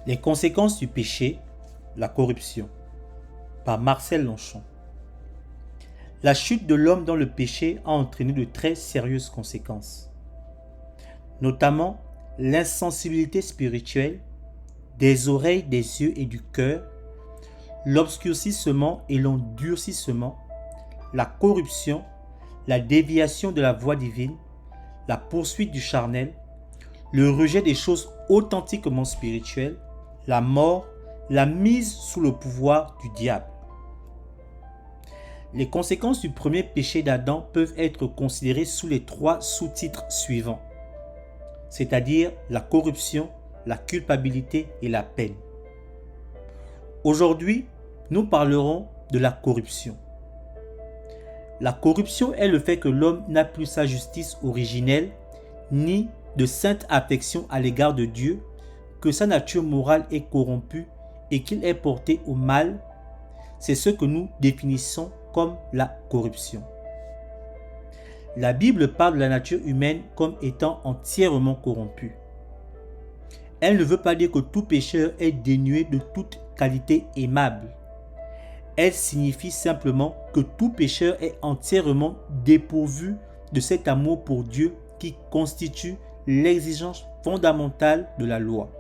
Les conséquences du péché, la corruption, par Marcel Longchamp. La chute de l'homme dans le péché a entraîné de très sérieuses conséquences, notamment l'insensibilité spirituelle des oreilles, des yeux et du cœur, l'obscurcissement et l'endurcissement, la corruption, la déviation de la voie divine, la poursuite du charnel, le rejet des choses authentiquement spirituelles, la mort, la mise sous le pouvoir du diable. Les conséquences du premier péché d'Adam peuvent être considérées sous les 3 sous-titres suivants, c'est-à-dire la corruption, la culpabilité et la peine. Aujourd'hui, nous parlerons de la corruption. La corruption est le fait que l'homme n'a plus sa justice originelle, ni de sainte affection à l'égard de Dieu, que sa nature morale est corrompue et qu'il est porté au mal. C'est ce que nous définissons comme la corruption. La Bible parle de la nature humaine comme étant entièrement corrompue. Elle ne veut pas dire que tout pécheur est dénué de toute qualité aimable. Elle signifie simplement que tout pécheur est entièrement dépourvu de cet amour pour Dieu qui constitue l'exigence fondamentale de la loi.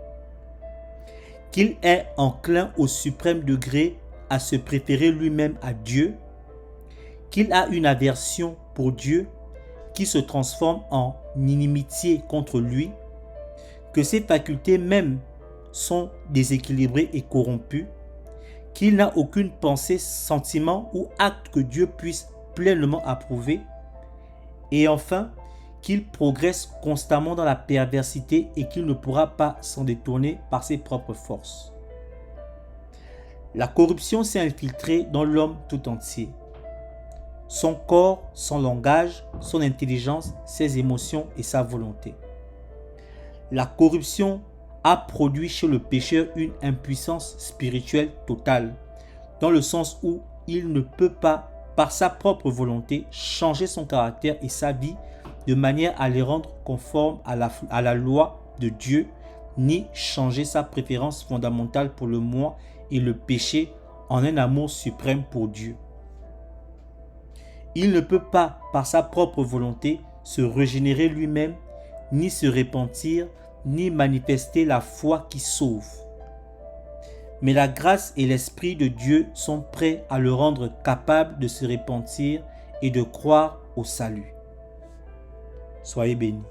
Qu'il est enclin au suprême degré à se préférer lui-même à Dieu, qu'il a une aversion pour Dieu qui se transforme en inimitié contre lui, que ses facultés mêmes sont déséquilibrées et corrompues, qu'il n'a aucune pensée, sentiment ou acte que Dieu puisse pleinement approuver, et enfin, qu'il progresse constamment dans la perversité et qu'il ne pourra pas s'en détourner par ses propres forces. La corruption s'est infiltrée dans l'homme tout entier. Son corps, son langage, son intelligence, ses émotions et sa volonté. La corruption a produit chez le pécheur une impuissance spirituelle totale, dans le sens où il ne peut pas, par sa propre volonté, changer son caractère et sa vie de manière à les rendre conformes à la loi de Dieu, ni changer sa préférence fondamentale pour le moi et le péché en un amour suprême pour Dieu. Il ne peut pas, par sa propre volonté, se régénérer lui-même, ni se repentir, ni manifester la foi qui sauve. Mais la grâce et l'Esprit de Dieu sont prêts à le rendre capable de se repentir et de croire au salut. Soyez bénis.